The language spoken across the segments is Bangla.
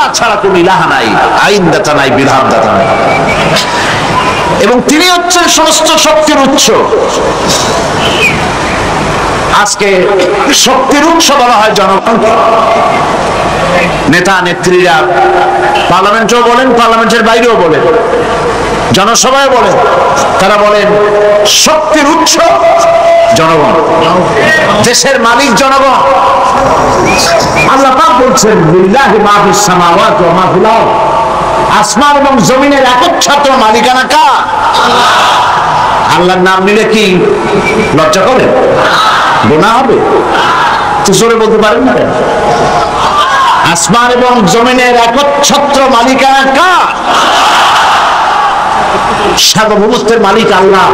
আল্লাহ ছাড়া কোন ইলাহা নাই, আইনদাতা নাই, বিধানদাতা নাই, এবং তিনি হচ্ছেন সমস্ত শক্তির উৎস। আজকে শক্তির উৎস বলা হয় জনগণকে। নেতা নেত্রীরা পার্লামেন্টেও বলেন, পার্লামেন্টের বাইরেও বলেন, জনসভায় বলেন, তারা বলেন শক্তির উৎস জনগণ, দেশের মালিক জনগণ। আল্লাহ পাক বলছেন লিল্লাহি মা ফিস সামাওয়াতি ওয়া মা ফিল আরদ, আসমান এবং জমিনের একচ্ছত্র মালিকানা কার? আল্লাহর নাম নিলে কি লজ্জা করে? গুনাহ হবে? তো জোরে বলতে পারেন না? আসমান এবং জমিনের একচ্ছত্র মালিকানা কার? সার্বভৌমত্বের মালিক আল্লাহ।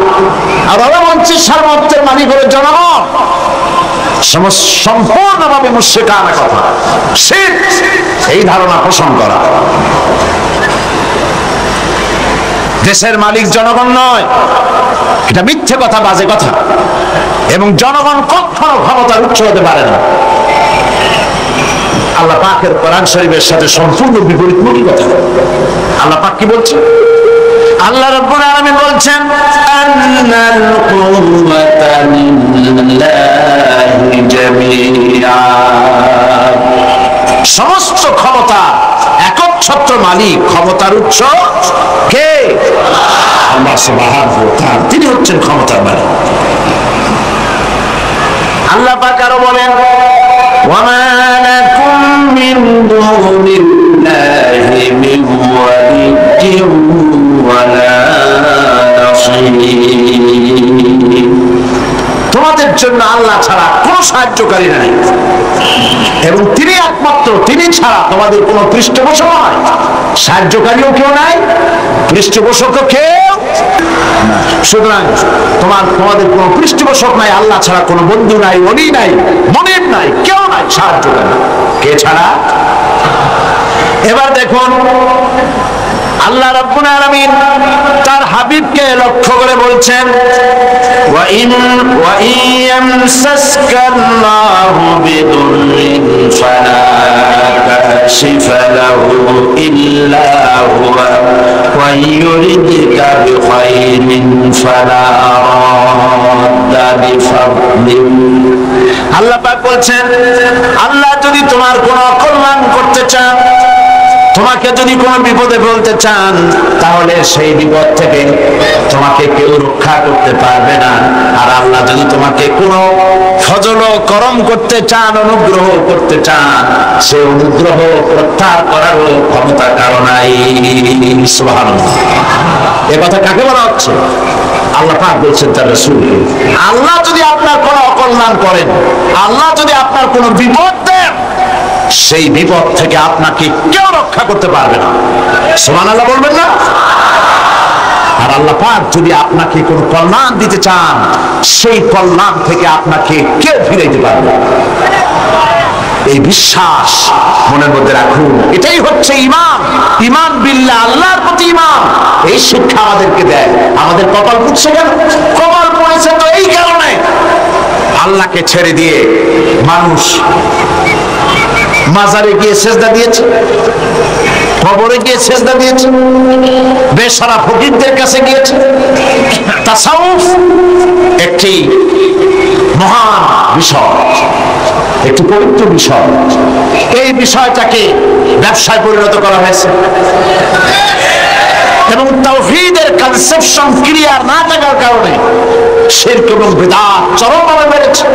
আর আল্লাহ বলছে সার্বভৌমত্বের মালিক হলো জনগণ। সম্পূর্ণভাবে মুশরিকানা কথা, শিরক, এই ধারণা পোষণ করা। দেশের মালিক জনগণ নয়, এটা মিথ্যে কথা, বাজে কথা। এবং জনগণ কখনো ক্ষমতার উৎস হতে পারে না। আল্লাহ পাকের কোরআন শরীফের সাথে সম্পূর্ণ বিপরীতমুখী কথা। আল্লাহ পাক কি বলছেন? আল্লাহ রাব্বুল আলামিন বলছেন আন্নাল কুওয়াতা লিল্লাহি জামিআ, সমস্ত ক্ষমতা একচ্ছত্র মালিক, ক্ষমতার উৎস কে? আল্লাহ সুবহানাহু ওয়া তাআলা, তিনি হচ্ছেন ক্ষমতার মালিক। আল্লাহ পাক আরো বলেন ওয়া মা লাকুম মিন দুনিল্লাহি মিন ওয়ালিয়্যিন ওয়ালা নাসীর, তোমাদের জন্য আল্লাহ ছাড়া কোনো সাহায্যকারী নাই, এবং তিনি একমাত্র, তিনি ছাড়া তোমাদের কোনো পৃষ্ঠপোষক নাই, সাহায্যকারীও কেউ নাই, পৃষ্ঠপোষকও কেউ। সুতরাং তোমাদের কোনো পৃষ্ঠপোষক নাই, আল্লাহ ছাড়া কোনো বন্ধু নাই, অলি নাই, মনিব নাই, কেউ নাই সাহায্যকারী। কে ছাড়া? এবার দেখুন আল্লাহ রাব্বুল আলামিন তার হাবিবকে লক্ষ্য করে বলছেন ওয়া ইন ইয়ামসাসকাল্লাহু বিদুররিন ফালা কাশিফা লাহু ইল্লা হুয়া ওয়া ইউরিদকা বিখাইরিন ফালা রাদ্দা লিফাদলিহি। আল্লাহ পাক বলছেন আল্লাহ যদি তোমার কোনো কল্যাণ করতে চান, তোমাকে যদি কোনো বিপদে ফেলতে চান, তাহলে সেই বিপদ থেকে তোমাকে কেউ রক্ষা করতে পারবে না। আর আল্লাহ যদি তোমাকে কোনো ফজল করম করতে চান, অনুগ্রহ করতে চান, সে অনুগ্রহ প্রত্যাহার করারও ক্ষমতা কারো নাই। সুবহানাল্লাহ। এ কথা কাকে বলা হচ্ছে? আল্লাহ পাক বলছেন তার রাসূলকে। আল্লাহ যদি আপনার কোনো অকল্যাণ করেন, আল্লাহ যদি আপনার কোনো বিপদ দেন, সেই বিপদ থেকে আপনাকে কেউ রক্ষা করতে পারবে না। সুবহানাল্লাহ বলবেন না? আর আল্লাহ পাক যদি আপনাকে কোনো কল্যাণ দিতে চান, সেই কল্যাণ থেকে আপনাকে কেউ ফিরাইতে পারবে না। এই বিশ্বাস মনের মধ্যে রাখুন। এটাই হচ্ছে ঈমান। ঈমান বিল্লাহ, আল্লাহর প্রতি ঈমান। এই শিক্ষা আমাদেরকে দেয়। আমাদের কপাল পুড়ছে কেন? কপাল পড়েছে তো এই কারণে আল্লাহকে ছেড়ে দিয়ে মানুষ মাজারে গিয়ে সেজদা দিয়েছে, কবরে গিয়ে সেজদা দিয়েছে, বেশরা ফকিরদের কাছে গিয়েছে। তাসাউফ একটি মহান বিষয়, একটি পবিত্র বিষয়। এই বিষয়টাকে ব্যবসায় পরিণত করা হয়েছে, এবং তাওহীদের কনসেপশন ক্লিয়ার না থাকার কারণে শিরক এবং বিদআত চরমভাবে বেড়েছে।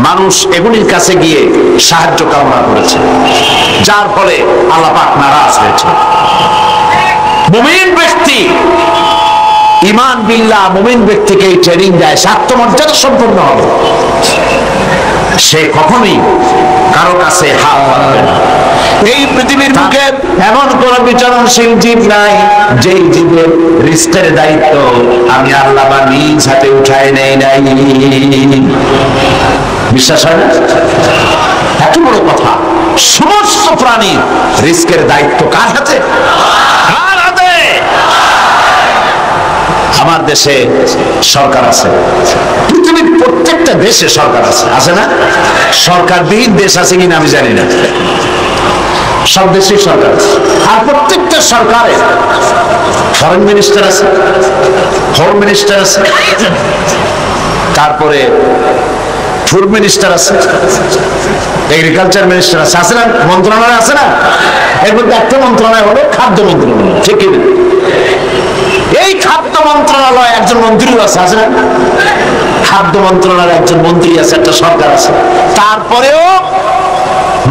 মানুষ এগুলির কাছে গিয়ে সাহায্য কামনা করেছে, যার ফলে আল্লাহ পাক নারাজ হয়েছে। মুমিন ব্যক্তি ঈমান বিল্লাহ, মুমিন ব্যক্তিকে এই ট্রেনিং দেয়, আত্মমর্যাদা সম্পন্ন হবে। সে কখনোই কারো কাছে হাত পাতবে না। এই পৃথিবীর বুকে এমন কোন বিচরণশীল জীব নাই যেই জীবের রিস্কের দায়িত্ব আমি আল্লাহ বা নিজ হাতে উঠায় নেই নাই। বিশ্বাস হয় না? এত বড় কথা। সমস্ত প্রাণীর রিস্কের দায়িত্ব কার হাতে? কার হাতে? আমার দেশে সরকার আছে, পৃথিবীর প্রত্যেকটা দেশে সরকার আছে, আছে না? সরকারবিহীন দেশ আছে কিনা আমি জানি না। সব দেশেই সরকার আছে। আর প্রত্যেকটা সরকারে ফরেন মিনিস্টার আছে, হোম মিনিস্টার আছে, তারপরে ফুড মিনিস্টার আছে, এগ্রিকালচার মিনিস্টার আছে, আছে না? মন্ত্রণালয় আছে না? এর মধ্যে একটা মন্ত্রণালয় হলো খাদ্য মন্ত্রণালয়, ঠিক কি? এই খাদ্য মন্ত্রণালয় একজন মন্ত্রীও আছে, আছে না? খাদ্য মন্ত্রণালয়ের একজন মন্ত্রী আছে, একটা সরকার আছে। তারপরেও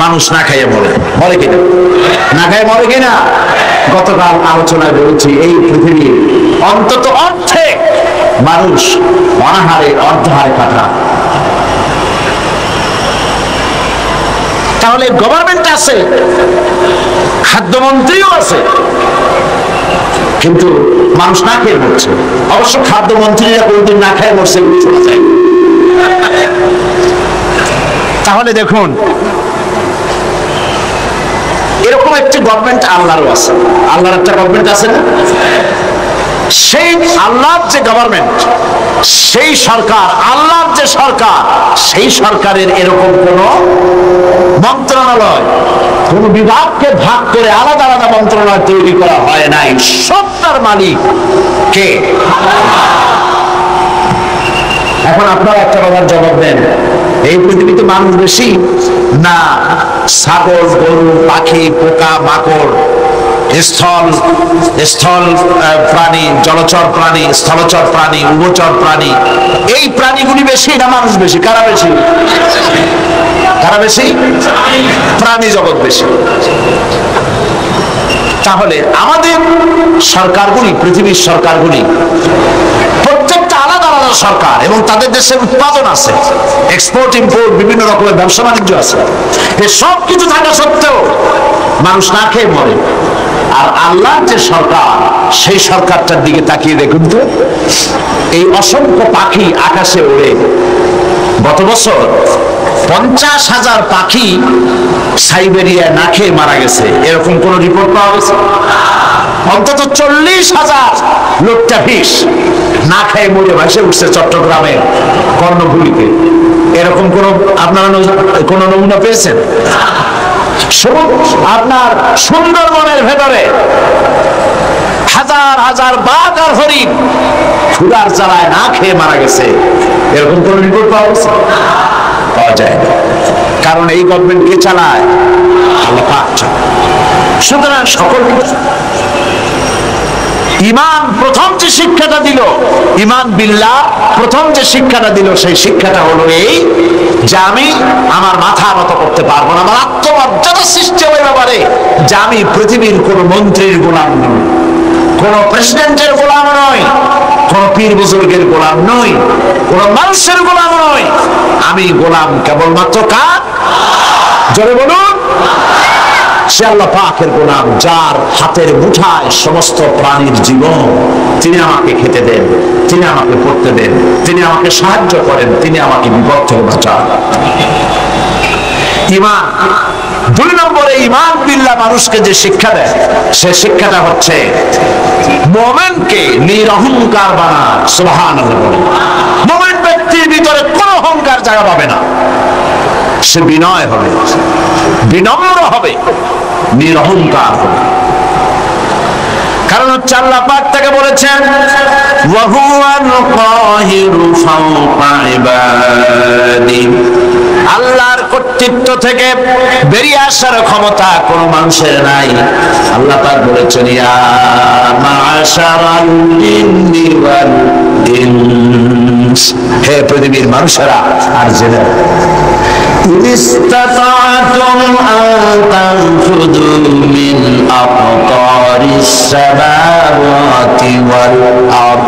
মানুষ না খাইয়ে মরে, মরে কিনা? না খাইয়ে মরে কিনা? গতকাল আলোচনায় বলেছি এই পৃথিবীর অন্তত অর্ধেক মানুষ অনাহারে অর্ধহারে কাটা। তাহলে গভর্নমেন্ট আছে, খাদ্যমন্ত্রীও আছে, কিন্তু মানুষ না খেয়ে মরছে। অবশ্য খাদ্যমন্ত্রীরা কোনদিন না খেয়ে মরছে শোনা যায়। তাহলে দেখুন, এরকম একটি গভর্নমেন্ট আল্লাহরও আছে। আল্লাহর একটা গভর্নমেন্ট আছে না? সেই আল্লাহর যে গভর্নমেন্ট, সেই সরকার, আল্লাহর যে সরকার, সেই সরকারের এরকম কোন মন্ত্রণালয়, কোন বিভাগকে ভাগ করে আলাদা আলাদা মন্ত্রণালয় তৈরি করা হয় নাই। সবটার মালিক কে? এখন আপনারা একটা কথার জবাব দেন, এই পৃথিবীতে মানুষ বেশি না ছাগল, গরু, পাখি, পোকা, মাকড়, স্থল প্রাণী, জলচর প্রাণী, স্থলচর প্রাণী, উভচর প্রাণী, এই প্রাণীগুলি বেশি না মানুষ বেশি? কারা বেশি? কারা বেশি? প্রাণী জগৎ বেশি। তাহলে আমাদের সরকারগুলি, পৃথিবীর সরকারগুলি প্রত্যেকটা আলাদা আলাদা সরকার, এবং তাদের দেশের উৎপাদন আছে, এক্সপোর্ট ইম্পোর্ট, বিভিন্ন রকমের ব্যবসা বাণিজ্য আছে। এই সব কিছু থাকা সত্ত্বেও মানুষ না খেয়ে মরে। আর আল্লাহর যে সরকার, সেই সরকারটার দিকে তাকিয়ে দেখুন তো, এই অসংখ্য পাখি আকাশে ওড়ে। গত বছর 50,000 পাখি সাইবেরিয়ায় না খেয়ে মারা গেছে, এরকম কোন রিপোর্ট পাওয়া গেছে? অন্তত 40,000 লোকটাফিস না খেয়ে মরে ভাসে উঠছে চট্টগ্রামের কর্ণফুলীতে। এরকম কোন আপনারা কোন নমুনা পেয়েছেন? আপনার সুন্দরবনের ভেতরে হাজার হাজার বাঘ আর হরিণ ক্ষুধার জ্বালায় না খেয়ে মারা গেছে, এরকম কোন রিপোর্ট পাওয়া গেছে? পাওয়া যায় না। কারণ এই গভর্নমেন্ট কে চালায়? আল্লাহ পাক চালায়। সুতরাং সকল ইমান প্রথম যে শিক্ষাটা দিল, ইমান বিল্লাহ প্রথম যে শিক্ষাটা দিল, সেই শিক্ষাটা হলো এই যে আমি আমার মাথা নত করতে পারবো না, আমার আত্মমর্যাদা সৃষ্টি ওই ব্যাপারে যে আমি পৃথিবীর কোন মন্ত্রীর গোলাম নই, কোন প্রেসিডেন্টের গোলাম নই, কোন পীর বুজুর্গের গোলাম নই, কোন মানুষের গোলাম নই। আমি গোলাম কেবলমাত্র কার? জোরে বলুন। সে আল্লাহ পাকের গোলাম, যার হাতের মুঠায় সমস্ত প্রাণীর জীবন। তিনি আমাকে খেতে দেন, তিনি আমাকে পড়তে দেন, তিনি আমাকে সাহায্য করেন, তিনি আমাকে বিপদ থেকে বাঁচান। ঈমান। 2 নম্বরে ঈমান বিল্লাহ মানুষকে যে শিক্ষা দেয়, সে শিক্ষাটা হচ্ছে মুমিনকে নিরহংকার বানায়। সুবহানাল্লাহ বলেন। মুমিন ব্যক্তির ভিতরে কোনো অহংকার জায়গা পাবে না। সে বিনয় হবে, বিনম্র হবে, নিরহংকার হবে। কারণ হচ্ছে আল্লাহ পাক তাকে বলেছেন ওয়া হুয়াল কাহিরু ফাওকা ইবাদি। আল্লাহর কর্তৃত্ব থেকে বেরিয়ে আসার ক্ষমতা কোন মানুষের নাই। আল্লাহ পাক বলেছেন ইয়া মা'শারাল জিন্নি ওয়াল ইনস, হে পৃথিবীর মানুষেরা আর জিনেরা, ইস্তাতা'তুম আন তানফুযু মিন আকতারিস সামাওয়াতি ওয়াল আরদ,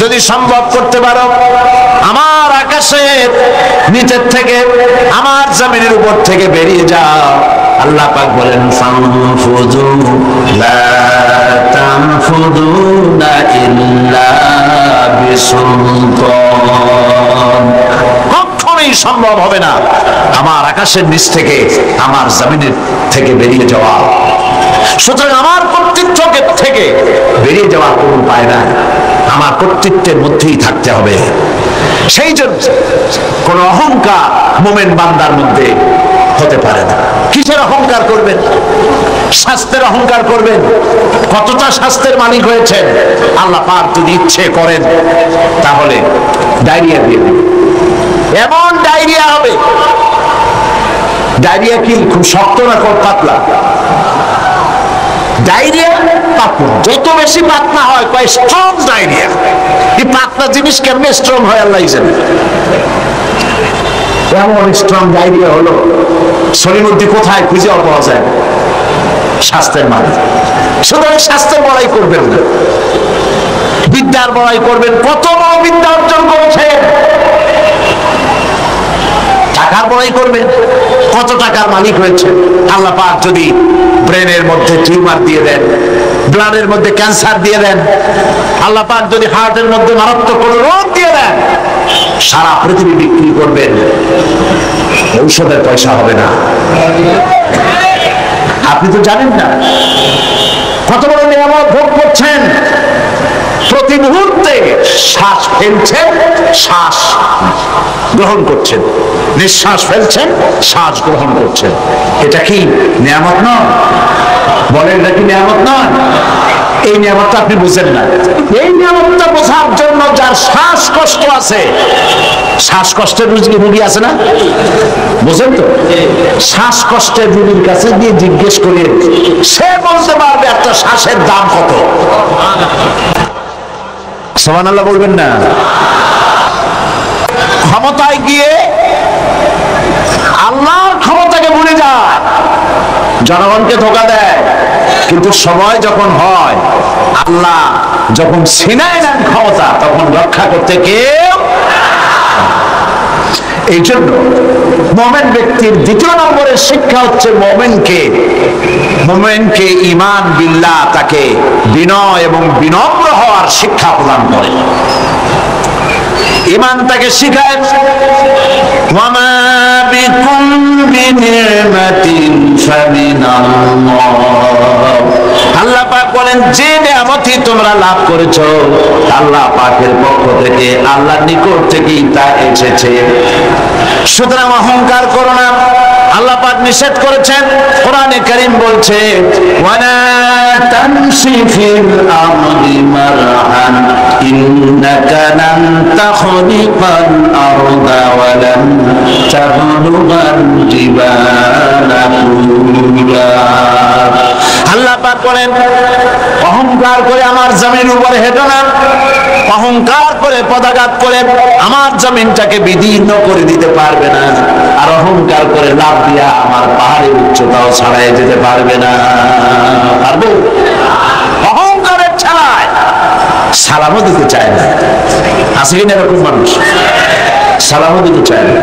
যদি সম্ভব করতে পারো আমার আকাশের নিচের থেকে, আমার জমিনের উপর থেকে বেরিয়ে যাও। আল্লাহ পাক বলেন ফানফুযু লা তানফুযুনা ইল্লা বিসুলতান, কখনোই সম্ভব হবে না আমার আকাশের নিচ থেকে, আমার জমিনের থেকে বেরিয়ে যাওয়া। সুতরাং আমার কর্তৃত্ব থেকে বেরিয়ে যাওয়ার কোনো উপায় নাই, আমার কর্তৃত্বের মধ্যেই থাকতে হবে। সেই জন্য কোন অহংকার মুমিন বান্দার মধ্যে হতে পারে না। কিসের অহংকার করবেন? স্বাস্থ্যের অহংকার করবেন, কতটা স্বাস্থ্যের মালিক হয়েছেন, আল্লাহ পাক যদি ইচ্ছে করেন তাহলে ডায়রিয়া দিয়ে দেবেন। এমন ডায়রিয়া হবে, ডায়রিয়া কি খুব শক্ত না খুব পাতলা? ডায়রিয়া পাতলা, যত বেশি পাতলা হয় কয় স্ট্রং ডায়রিয়া। এই পাতলা জিনিস কেমনে স্ট্রং হয় আল্লাহ জানে। এমন স্ট্রং ডায়রিয়া হলো শরীরমধ্যে কোথায় খুঁজেও পাওয়া যায়। স্বাস্থ্যের মালিক, সুতরাং স্বাস্থ্যের বড়াই করবেন না, বিদ্যার বড়াই করবেন। কত বড় বিদ্যা অর্জন করেছেন, টাকার বড়াই করবেন, কত টাকার মালিক হয়েছে। আল্লাহ পাক যদি ব্রেনের মধ্যে টিউমার দিয়ে দেন, ব্লাডের মধ্যে ক্যান্সার দিয়ে দেন, আল্লাহ পাক যদি হার্টের মধ্যে মারাত্মক কোনো রোগ দিয়ে দেন, সারা পৃথিবী বিক্রি করবেন, ঔষধের পয়সা হবে না। আপনি তো জানেন না কত বড় নিয়ামত ভোগ করছেন। প্রতি মুহূর্তে শ্বাস ফেলছেন, শ্বাস গ্রহণ করছেন, নিঃশ্বাস ফেলছেন, শ্বাস গ্রহণ করছেন। এটা কি নিয়ামত নয়? বলেন, এটা কি নিয়ামত নয়? এই নিয়ামতটা আপনি বুঝেন না। এই নিয়ামতটা বোঝার জন্য যার শ্বাসকষ্ট আছে, শ্বাসকষ্টের রোগী আছে না, বুঝেন তো? শ্বাসকষ্টের রোগীর কাছে গিয়ে জিজ্ঞেস করে সে বলতে পারবে একটা শ্বাসের দাম কত। সুবহানাল্লাহ বলবেন না? ক্ষমতায় গিয়ে আল্লাহর ক্ষমতাকে ভুলে যায়, জনগণকে ধোঁকা দেয়, কিন্তু সময় যখন হয়, আল্লাহ যখন ছিনায় নেন ক্ষমতা, তখন রক্ষা করতে কেউ। এই জন্য মুমিন ব্যক্তির দ্বিতীয় নম্বরের শিক্ষা হচ্ছে মুমিনকে ঈমান বিল্লাহ, তাকে বিনয় এবং বিনম্র হওয়ার শিক্ষা প্রদান করে। ঈমান তাকে শিখায় ওয়ামা বিকুম বিনিমাতিন ফামিনাল্লাহ। আল্লাহ পাক বলেন, যে নিয়ামতই তোমরা লাভ করেছো আল্লাহ পাকের পক্ষ থেকে, আল্লাহর নিকট থেকেই তা এসেছে। সুতরাং অহংকার করো না, আল্লাহ পাক নিষেধ করেছেন। কোরআনে কারীম বলছে ওয়ালা তামশি ফিল আরদি মারহান ইন্নাকা লান তাখরিকাল আরদা ওয়া লান তাবলুগাল জিবালা তুলা। আল্লাহ পাক বলেন, অহংকার করে আমার জমিনের উপরে হেঁটো না, অহংকার করে পদাঘাত করে আমার জমিনটাকে বিদীর্ণ করে দিতে পারবে না, আর অহংকার করে লাভ দিয়া আমার পাহাড়ের উচ্চতাও ছাড়াই যেতে পারবে না। পারবে? অহংকারের ছাড়ায় সালামও দিতে চায় না। আছে কিনা এরকম মানুষ? সালামও দিতে চায় না।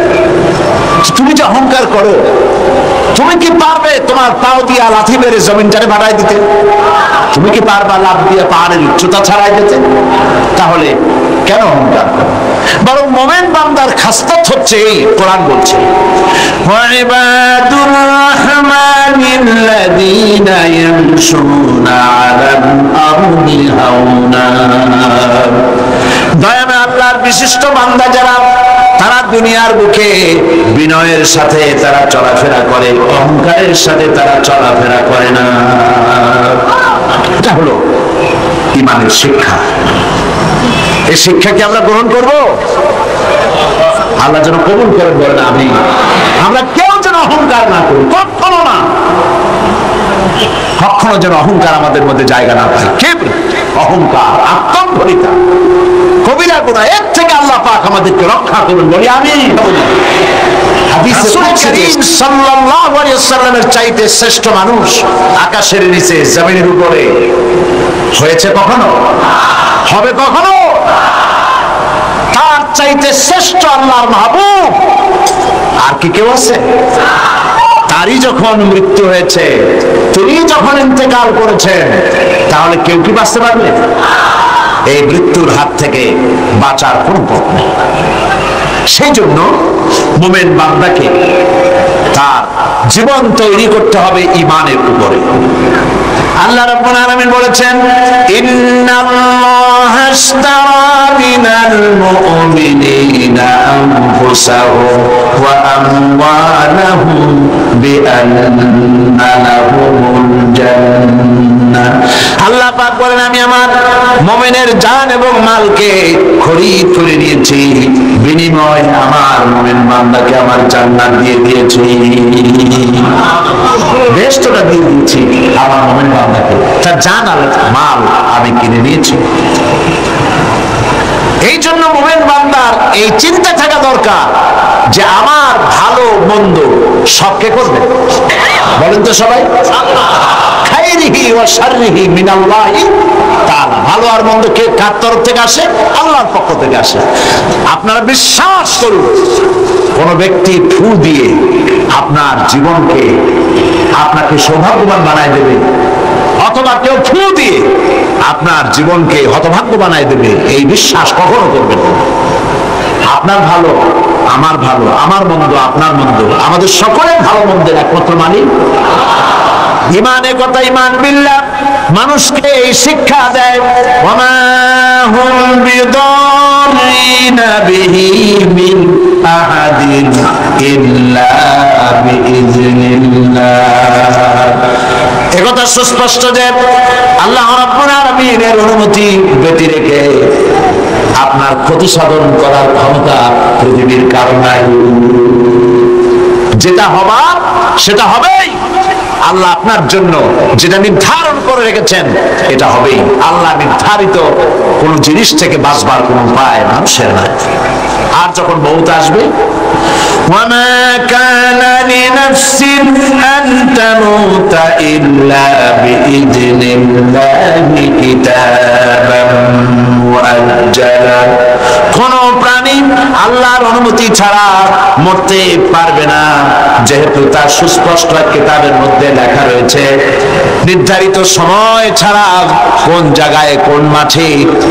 তুমি যে অহংকার করো, তুমি কি পারবে তোমার পাও দিয়া লাথি মেরে জমিনটারে ভাড়ায় দিতে? তুমি কি পারবা লাভ দিয়ে পাহাড়ের উচ্চতা ছাড়াই দিতে? তাহলে কেন অহংকার করো? বরং মুমিন বান্দার খাসলত হচ্ছে এই, কোরআন বলছে ওয়াইবাদুর রাহমানিল্লাযীনা ইয়ামশুনা আলাল আরদি হাওনা। দয়াময় আল্লাহর বিশিষ্ট বান্দা যারা, তারা দুনিয়ার বুকে বিনয়ের সাথে তারা চলাফেরা করে, অহংকারের সাথে তারা চলাফেরা করে না। এটা হলো ঈমানের শিক্ষা। এই শিক্ষাকে আমরা গ্রহণ করব, আল্লাহ যেন কবুল করেন, বলেন আমিন। আমরা কেউ যেন অহংকার না করি, কখনো না, কখনো যেন অহংকার আমাদের মধ্যে জায়গা না পায়। কিবর, অহংকার, আত্মম্ভরিতা কবিরা গুনাহ, এর থেকে আল্লাহ পাক আমাদেরকে রক্ষা করুন, বলি আমিন। রাসূল কারীম সাল্লাল্লাহু আলাইহি ওয়াসাল্লামের চাইতে শ্রেষ্ঠ মানুষ আকাশের নিচে জমিনের উপরে হয়েছে কখনো? হবে কখনো? তার চাইতে শ্রেষ্ঠ আল্লাহর মাহবুব আর কি কেউ আছে? তারই যখন মৃত্যু হয়েছে, তিনি যখন ইন্তেকাল করেছেন, তাহলে কেউ কি বাঁচতে পারবে? এই মৃত্যুর হাত থেকে বাঁচার কোন পথ নেই। সেই জন্য মুমিন বান্দাকে তার জীবন তৈরি করতে হবে ঈমানের উপরে। আল্লাহ রাব্বুল আলামিন বলেছেন ইন্নাল্লাহা আশতারা মিনাল মুমিনিনা আনফুসাহুম ওয়া আমওয়ালাহুম বিআন্না লাহুমুল আমি আমার মুমিনের জান এবং মালকে খরিদ করে নিয়েছি, বিনিময়ে আমার মুমিন বান্দাকে আমার জান্নাত দিয়ে দিয়েছি, বেহেশতটা দিয়ে দিয়েছি আমার মুমিন বান্দাকে, তার জান আর মাল আমি কিনে নিয়েছি। এই জন্য মুমিন বান্দার এই চিন্তা থাকা দরকার যে আমার ভালো মন্দ সবকে করবে, বলেন তো সবাই, খাইরিহি ওয়া শাররিহি মিনাল্লাহি তাআলা। ভালো আর মন্দ কে কার তরফ থেকে আসে? আল্লাহর পক্ষ থেকে আসে। আপনারা বিশ্বাস করুন, কোন ব্যক্তি ফু দিয়ে আপনার জীবনকে আপনাকে সৌভাগ্যবান বানায় দেবে, অথবা কেউ ফু দিয়ে আপনার জীবনকে হতভাগ্য বানায় দেবে, এই বিশ্বাস কখনো করবেন না। আপনার ভালো আমার ভালো, আমার মন্দ আপনার মন্দ, আমাদের সকলের ভালো মন্দের একমাত্র মালিক ইমানের কথা। ইমান বিল্লাহ মানুষকে এই শিক্ষা দেয়, ওয়ামা হুম বিদাররিনা বিহি মিন আহাদিন ইল্লা বিইজনিল্লাহ। একথা সুস্পষ্ট যে আল্লাহ রাব্বুল আলামিনের অনুমতি ব্যতি রেখে আপনার ক্ষতি সাধন করার ক্ষমতা পৃথিবীর কারো নাই। যেটা হবার সেটা হবেই। আল্লাহ আপনার জন্য যেটা নির্ধারণ করে রেখেছেন এটা হবেই। আল্লাহ নির্ধারিত কোন জিনিস থেকে বাঁচবার কোন উপায় মানুষের নাই। আর যখন মউত আসবে, ওয়ামা কানা লিনাফসিন আন তামুতা ইল্লা বিইজনিল্লাহি কিতাবাম মুআজ্জালা। কোন প্রাণী আল্লাহর অনুমতি ছাড়া মরতে পারবে না, যেহেতু তার সুস্পষ্ট কিতাবের মধ্যে লেখা রয়েছে নির্ধারিত সময় ছাড়া কোন জায়গায়, কোন মাঠে,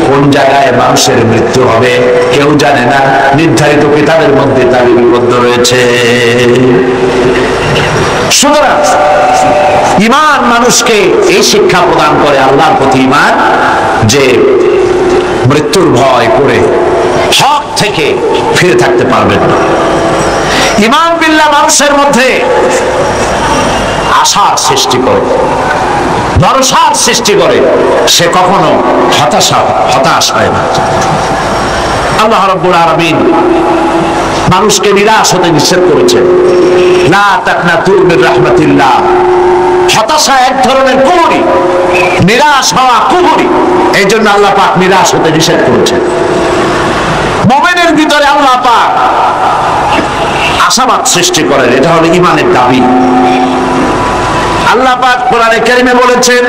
কোন জায়গায় মানুষের মৃত্যু হবে কেউ জানে না, নির্ধারিত কিতাবের মধ্যে তা লিপিবদ্ধ রয়েছে। সুতরাং ঈমান মানুষকে এই শিক্ষা প্রদান করে, আল্লাহর প্রতি ঈমান, যে মৃত্যুর ভয় করে হক থেকে ফিরে থাকতে পারবেন না। ঈমান বিল্লাহ মানুষের মধ্যে আশার সৃষ্টি করে, ভরসার সৃষ্টি করে, সে কখনো হতাশ হয় না। আল্লাহ রাব্বুল আলামিন মানুষকে নিরাশ হতে নিষেধ করেছেন, লা তাকনাতু মির রাহমাতিল্লাহ। হতাশা এক ধরনের কুফরি, নিরাশ হওয়া কুফরি, এই জন্য আল্লাহ পাক নিরাশ হতে নিষেধ করেছেন। মুমিনের ভিতরে আল্লাহ পাক আশাবাদ সৃষ্টি করেন, এটা হলো ঈমানের দাবি। আল্লাহ পাক কোরআনে কারিমে বলেছেন,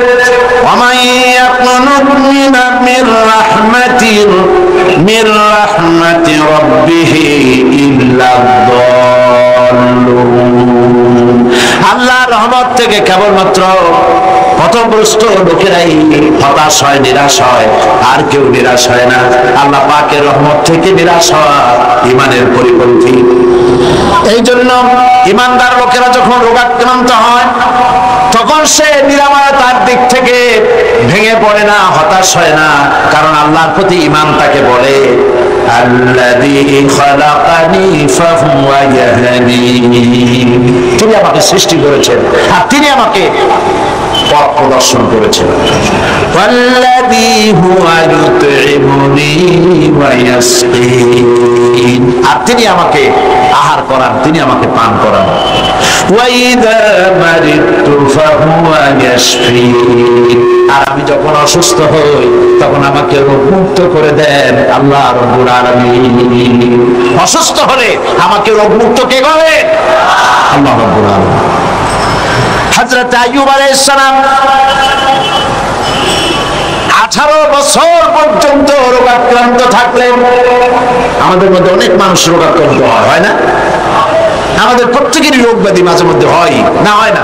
ওয়া ইয়াকুনুত মির রাহমাতি রাব্বিহি ইল্লা দাল্লুন। আল্লাহর রহমত থেকে কেবলমাত্র পথভ্রষ্ট লোকেরাই হতাশ হয়, নিরাশ হয়, আর কেউ নিরাশ হয় না। আল্লাহ পাকের রহমত থেকে নিরাশ হওয়া ঈমানের পরিপন্থী। এই জন্য ঈমানদার লোকেরা যখন রোগাক্রান্ত হয় তখন সে নিরাময়তার দিক থেকে ভেঙে পড়ে না, হতাশ হয় না, কারণ আল্লাহর প্রতি ঈমান তাকে বলে, আল্লাযী খালাকানি ফাহুয়া ইয়াহদিন। তিনি আমাকে সৃষ্টি করেছেন আর তিনি আমাকে পথ প্রদর্শন করেছেন। ওয়াল্লাযী হুয়া ইউতঈমুনি ওয়া ইয়াসকিন। আর তিনি আমাকে আহার করান, তিনি আমাকে পান করান। ওয়া ইযা মারিদতু ফাহুয়া ইয়াশফিন। আর আমি যখন অসুস্থ হই তখন আমাকে রোগমুক্ত করে দেন আল্লাহ রাব্বুল আলামিন। অসুস্থ হলে আমাকে রোগমুক্ত কে করে? আল্লাহ রাব্বুল আলামিন। হযরত আইয়ুব আলাইহিস সালাম 18 বছর পর্যন্ত রোগাক্রান্ত থাকলেন। আমাদের মধ্যে অনেক মানুষ রোগাক্রান্ত হয় না? আমাদের প্রত্যেকেরই রোগ ব্যাধি মাঝে মধ্যে হয় না, হয় না?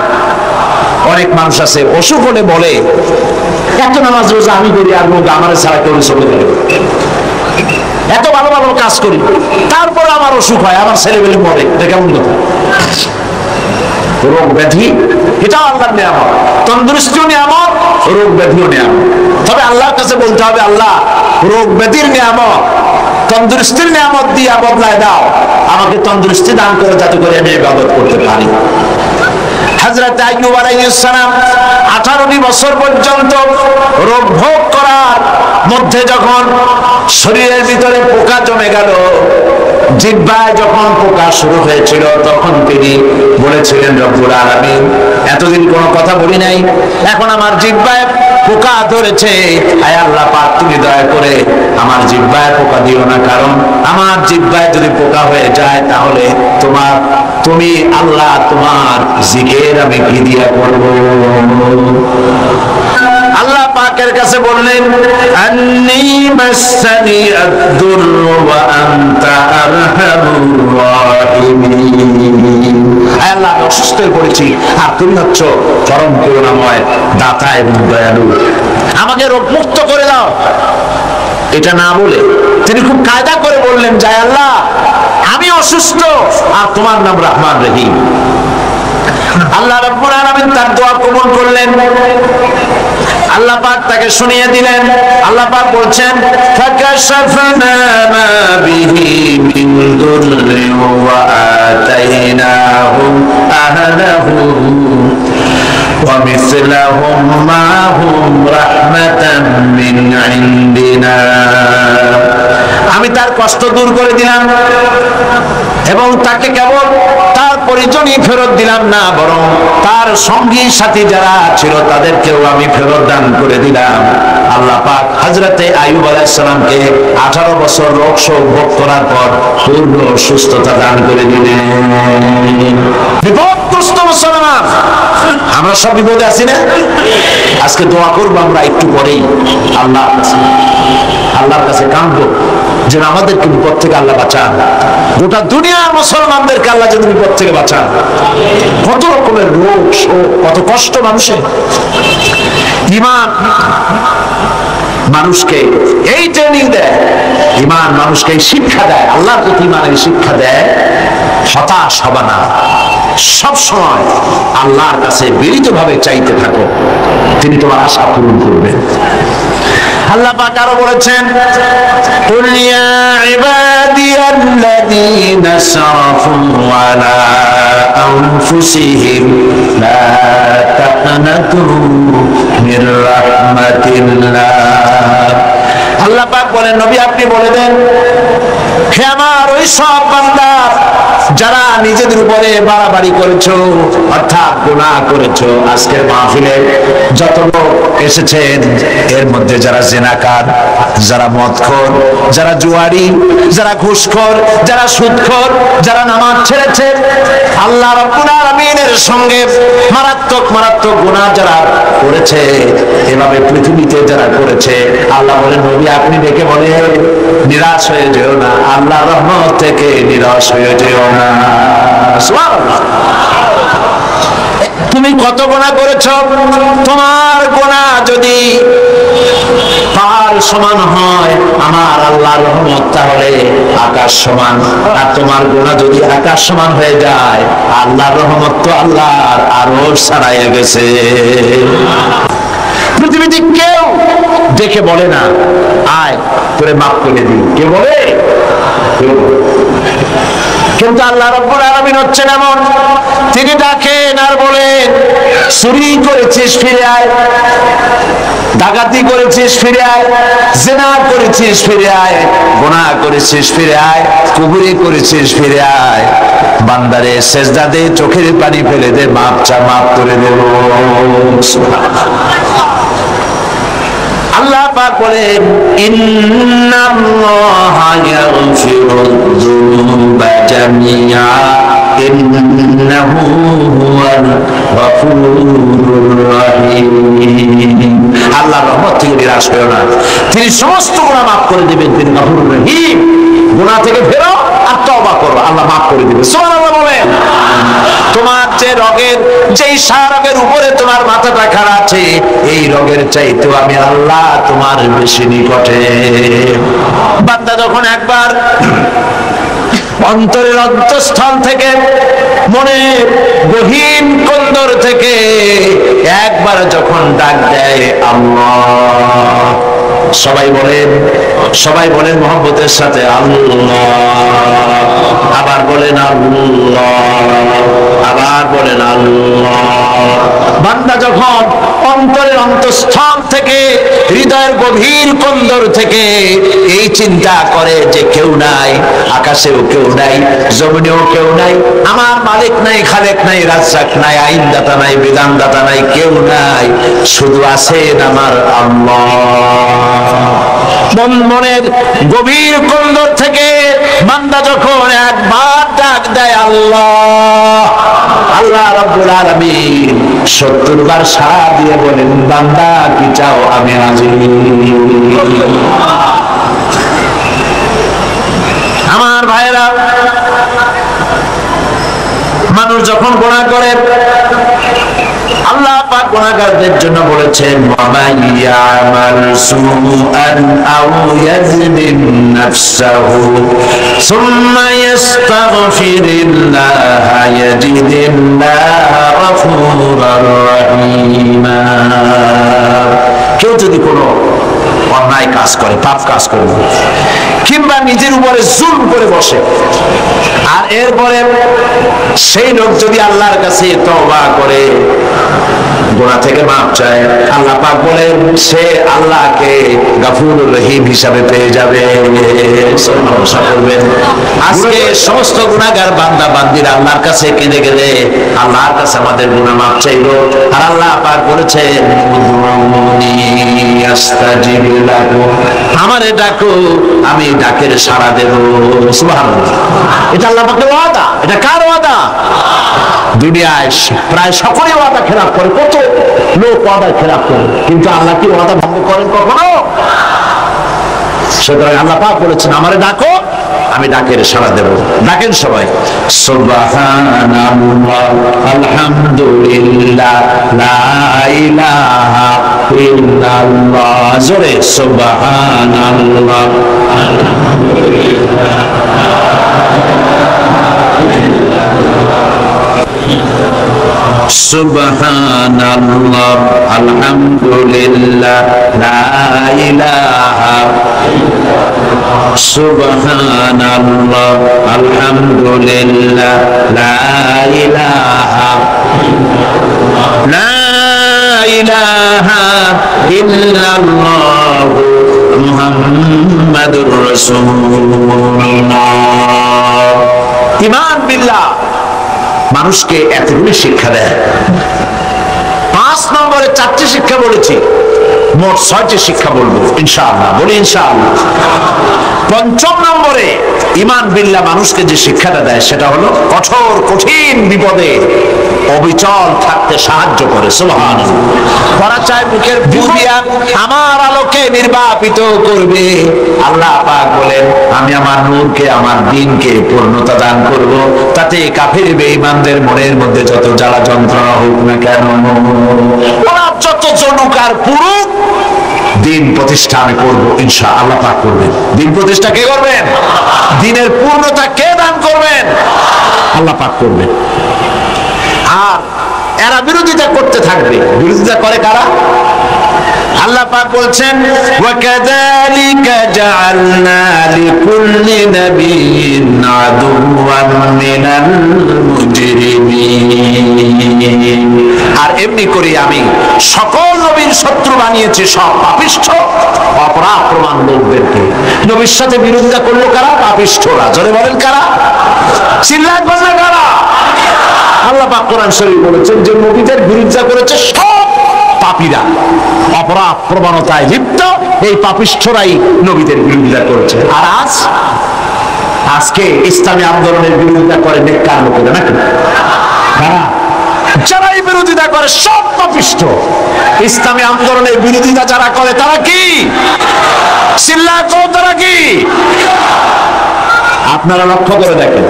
অনেক মানুষ আছে অসুখ হলে বলে, এত নামাজ রোজা আমি করি আর রোগ আমার ছাড়া কেউ চলে গেল, এত ভালো ভালো কাজ করি তারপরে আমার অসুখ হয়, আমার ছেলেবেলে মরে। এটা কেমন কথা? রোগ ব্যাধি এটাও আল্লাহর নিয়ামত, তন্দুরুস্তিও নিয়ামত, রোগ ব্যাধিও নিয়ামত। তবে আল্লাহর কাছে বলতে হবে, আল্লাহ রোগ ব্যাধির নিয়ামত তন্দুরুস্তির নিয়ামত দিয়া বদলায় দাও, আমাকে তন্দুরুস্তি দান করে যাতে করে আমি ইবাদত করতে পারি। হযরত আইয়ুব আলাইহিস সালাম 18টি বছর পর্যন্ত রোগ ভোগ করার মধ্যে যখন শরীরের ভিতরে পোকা জমে গেল, জিহ্বায় যখন পোকা শুরু হয়েছিল, তখন তিনি বলেছিলেন, রব্বুল আলামিন, এতদিন কোনো কথা বলি নাই, এখন আমার জিহ্বায় পোকা ধরেছে, আয় আল্লাহ পাক তুমি দয়া করে আমার জিহ্বায় পোকা দিও না, কারণ আমার জিহ্বায় যদি পোকা হয়ে যায় তাহলে তুমি আল্লাহ তোমার জিকির আমি কি দিয়া করব? আল্লাহ পাকের কাছে বললেন, আন্নী মাসসানি আদ-দুররু ওয়া আনতা আরহামুর রাহিমিন। আয় আল্লাহ, আমি অসুস্থ হয়ে পড়েছি আর তুমি হচ্ছ পরম করুণাময় দাতা এবং দয়ালু, আমাকে রোগ মুক্ত করে দাও। এটা না বলে তিনি খুব কায়দা করে বললেন, যায় আল্লাহ আমি অসুস্থ আর তোমার নাম রহমান রহিম। আল্লাহ রাব্বুল আলামিন তার দোয়া কবুল করলেন, আল্লাহ পাক তাকে শুনিয়ে দিলেন। আল্লাহ পাক বলছেন, ফাকাশাফনা মা বিহি মিন দুররিন ওয়া আতাইনাহু আহলাহু ওয়া মিসলাহুম মাহুম রাহমাতাম মিন ইনদিনা। আমি তার কষ্ট দূর করে দিলাম এবং তাকে কেবল তার পরিজনই ফেরত দিলাম না, বরং তার সঙ্গী সাথী যারা ছিল তাদেরকেও আমি ফেরত দান করে দিলাম। আল্লাহ পাক হযরতে আইয়ুব আলাইহিস সালামকে 18 বছর রোগ শোক ভোগ করার পর পূর্ণ সুস্থতা দান করে দিলেন। বিপদগ্রস্ত মুসলমান, আমরা সব বিপদে আছি না? আজকে দোয়া করবো আমরা একটু পরেই, আল্লাহর কাছে কাঁদবো যেন আমাদেরকে বিপদ থেকে আল্লাহ বাঁচান, গোটা দুনিয়ার মুসলমানদেরকে আল্লাহ যেন বিপদ থেকে বাঁচান। কত রকমের রোগ শোক, কত কষ্ট মানুষের। ঈমান মানুষকে এই ট্রেনিং দেয়, ঈমান মানুষকে এই শিক্ষা দেয়, আল্লাহর প্রতি ঈমানের শিক্ষা দেয়, হতাশ হবা না, সব সময় আল্লাহর কাছে বিনীতভাবে চাইতে থাকো, তিনি তোমার আশা পূরণ করবেন। আল্লাহ পাক আরো বলেছেন, কুল ইয়া ইবাদিয়াল্লাযীনা আসরাফু আলা আনফুসিহিম লা তাকনাতু মির রাহমাতিল্লাহ। আল্লাহ পাক বলেন, নবী আপনি বলে দেন, হে আমার ওই সব বান্দা যারা নিজেদের উপরে বাড়াবাড়ি করেছো, অর্থাৎ গুনাহ করেছো। আজকের মাহফিলে যত লোক এসেছেন এর মধ্যে যারা জিনাকার, যারা মদখোর, যারা জুয়ারি, যারা ঘুষখোর, যারা সুদখোর, যারা নামাজ ছেড়েছে, আল্লাহ রাব্বুল আলামিনের সঙ্গে মারাত্মক মারাত্মক গুনাহ যারা করেছে, এভাবে পৃথিবীতে যারা করেছে, আল্লাহ বলেন, নবী আপনি ডেকে বলে নিরাশ হয়ে যেও না, আল্লাহর রহমত থেকে নিরাশ হয়ে যেও না। সুবহানাল্লাহ। তুমি কত গুনাহ করেছো, তোমার গুনাহ যদি পাহাড় সমান হয় আমার আল্লাহর রহমত তাহলে আকাশ সমান, আর তোমার গুনাহ যদি আকাশ সমান হয়ে যায় আল্লাহর রহমত তো আল্লাহর আরশ ছাড়াইয়া গেছে। পৃথিবীতে কেউ দেখে বলে না আয় তোরে মাফ করে দিই, কে বলে? কিন্তু আল্লাহ রাব্বুল আলামিন হচ্ছেন এমন, তিনি ডাকেন আর বলেন, চুরি করেছিস ফিরে আয়, ডাকাতি করেছিস ফিরে আয়, জিনা করেছিস ফিরে আয়, গুনাহ করেছিস ফিরে আয়, কুফরি করেছিস ফিরে আয়, বান্দারে সেজদা দে, চোখের পানি ফেলে দে, মাপ চা, মাফ করে দেব। আল্লাহ পাক বলেন, ইন্নাল্লাহা ইয়াগফিরুয-যুনুবা জামিআ ইন্নাহু হুয়াল গফুরুর রহিম। আল্লাহর রহমত থেকে নিরাশ হয়ো না, তিনি সমস্ত গুনাহ মাফ করে দিবেন, তিনি গফুরুর রহিম। গুনাহ থেকে ফেরো আর তওবা করো, আল্লাহ মাফ করে দিবেন। সুবহানাল্লাহ বলেন। তোমার যে রোগের, যেই রোগের উপরে তোমার মাথাটা খাড়া আছে, এই রোগের চাইতেও আমি আল্লাহ তোমার বেশি নিকটে। বান্দা যখন একবার অন্তরের অন্তঃস্থল থেকে, মনের গহীন কন্দর থেকে একবার যখন ডাক দেয় আল্লাহ, সবাই বলেন মহব্বতের সাথে আল্লাহ, আবার বলেন আল্লাহ, আবার বলেন আল্লাহ। বান্দা যখন অন্তরের অন্তঃস্থল থেকে, হৃদয়ের গভীর কন্দর থেকে এই চিন্তা করে যে কেউ নাই, আকাশেও কেউ নাই, জমিনেও কেউ নাই, আমার মালিক নাই, খালেক নাই, রাজ্জাক নাই, আইনদাতা নাই, বিধানদাতা নাই, কেউ নাই, শুধু আছেন আমার আল্লাহ। মনের গভীর কন্দর থেকে বান্দা যখন একবার ডাক দেয় আল্লাহ, আল্লাহ রাব্বুল আলামিন 70 বার সাড়া দিয়ে বলেন, বান্দা কি চাও, আমি রাজি। আমার ভাইরা, মানুষ যখন গুনাহ করে, আল্লাহ পাক গুনাহগারদের জন্য বলেছেন, ওয়ামান ইয়ামাল সুআন আও ইয়াজলিম নাফসাহু সুম্মা ইস্তাগফিরিল্লাহ ইয়াজিদিল্লাহ গফুরার রহিমা। কেউ যদি কোনো অন্যায় কাজ করে, পাপ কাজ করে, কিংবা নিজের উপরে জুলম করে বসে, আর এরপরে সেই লোক যদি আল্লাহর কাছে তওবা করে, গুনাহ থেকে মাপ চায়, আল্লাহ পাক বলেন সে আল্লাহকে গফুরুর রহিম হিসাবে পেয়ে যাবে। আজকে সমস্ত গুনাহগার বান্দা বান্দিরা আল্লাহর কাছে কেঁদে কেঁদে আল্লাহর কাছে আমাদের গুনাহ মাপ চাইলো, আর আল্লাহ পাক বলেছেন, আস্তাজিব লাকুম, আমারে ডাকো, আমি ডাকের সাড়া দেব। সুবহানাল্লাহ। এটা আল্লাহ পাকের ওয়াদা। এটা কার ওয়াদা? দুনিয়ায় প্রায় সকলে ওয়াদা খেলাপ করে, কত লোক ওয়াদা খেলাপ করে, কিন্তু আল্লাহ কি ওয়াদা ভঙ্গ করেন কখনো? সুতরাং আল্লাহ পাক বলেছেন, আমারে ডাকো, আমি ডাকের সাড়া দেব। ডাকেন সবাই, সুবহানাল্লাহ, আলহামদুলিল্লাহ, লা ইলাহা ইল্লাল্লাহ। জোরে সুবহানাল্লাহ, আলহামদুলিল্লাহ, সুবহানাল্লাহ, আলহামদুলিল্লাহ, লা ইলাহা, সুবহানাল্লাহ, আলহামদুলিল্লাহ, লা ইলাহা, লা ইলাহা ইল্লাল্লাহ, মুহাম্মাদুর রাসূলুল্লাহ। ঈমান বিল্লাহ মানুষকে এতগুলি শিক্ষা দেয়। 5 নম্বরে 4টি শিক্ষা বলেছি, মোট 6টি শিক্ষা বলবো ইনশাআল্লাহ। বলি ইনশাআল্লাহ। 5ম নম্বরে ঈমান বিল্লাহ মানুষকে যে শিক্ষাটা দেয় সেটা হলো কঠোর কঠিন বিপদে অবিচল থাকতে সাহায্য করে। সুবহানাল্লাহ। পড়া চায় মুখের বুদিয়া আমার আলোকে নির্বাপিত করবে। আল্লাহ পাক বলেন, আমি আমার নূরকে, আমার দ্বীনকে পূর্ণতা দান করব, তাতে কাফির বেঈমানদের মনের মধ্যে যত জ্বালা যন্ত্রণা হোক না কেন, ওরা যত জনুকার পুরুষ, দ্বীন প্রতিষ্ঠা আমি করবো ইনশাআল্লাহ। আল্লাহ পাক করবেন। দ্বীন প্রতিষ্ঠা কে করবেন? দ্বীনের পূর্ণতা কে দান করবেন? আল্লাহ পাক করবেন। আর এরা বিরোধিতা করতে থাকবে। বিরোধিতা করে কারা? আল্লাহ পাক বলছেন, ওয়াকাযালিকা জাআলনা লিকুল্লি নাবিয়্যিন আদুওয়ান মিনাল মুজরিমিন। আর এমনি করে আমি সকল নবীর শত্রু বানিয়েছি সব পাপিষ্ঠ অপরাধ প্রমাণ লোকদেরকে। নবীর সাথে বিরোধিতা করলো কারা? পাপিষ্ঠরা। জোরে বলেন কারা? চিল্লায় বলেন কারা? আল্লাহ পাক কোরআন শরীফ বলেছেন যে নবীদের বিরোধিতা করেছে সব পাপীরা, অপরাধ প্রবণতায় লিপ্ত এই পাপিষ্ঠরাই নবীদের বিরোধিতা করেছে। আর আজকে ইসলামী আন্দোলনের বিরোধিতা করে নেককার লোকেরা, নাকি? কারা? যারা এই বিরোধিতা করে সব পাপিষ্ঠ। ইসলামী আন্দোলনের বিরোধিতা যারা করে তারা কি? চিল্লায় কোন তারা কি? আপনারা লক্ষ্য করে দেখেন,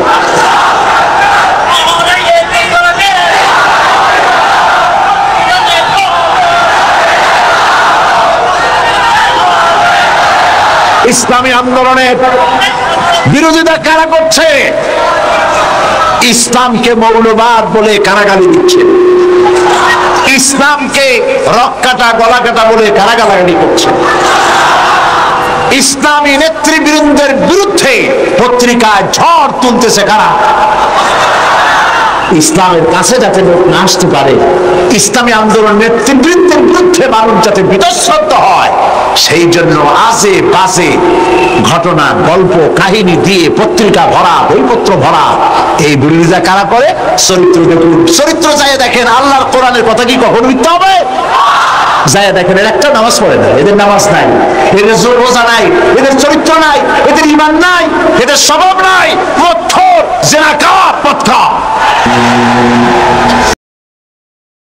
ইসলামী আন্দোলনের বিরোধিতা কারা করছে? ইসলামকে মৌলবাদ বলে কারাগালি দিচ্ছে, ইসলামকে রক কাটা গলা কাটা বলে কারাগালাগালি করছে। ইসলামী নেতৃবৃন্দের বিরুদ্ধে পত্রিকায় ঝড় তুলতেছে কারা? ইসলামের কাছে যাতে লোক না আসতে পারে, ইসলামী আন্দোলন নেতৃবৃন্দের বিরুদ্ধে মানুষ যাতে বিতশ্রদ্ধ হয়, সেই জন্য আজে বাজে ঘটনা, গল্প, কাহিনী দিয়ে পত্রিকা ভরা, বইপত্র ভরা। এই বিরোধিতা কারা করে? চরিত্র দেখুন, চরিত্র যায় দেখেন। আল্লাহর কোরআনের কথা কি কখনো মিথ্যা হবে? যায় দেখেন, এর একটা নামাজ পড়ে না, এদের নামাজ নাই, এদের রোজা নাই, এদের চরিত্র নাই, এদের ঈমান নাই, এদের স্বভাব নাই, মৎখর, জিনাকার, বদকার।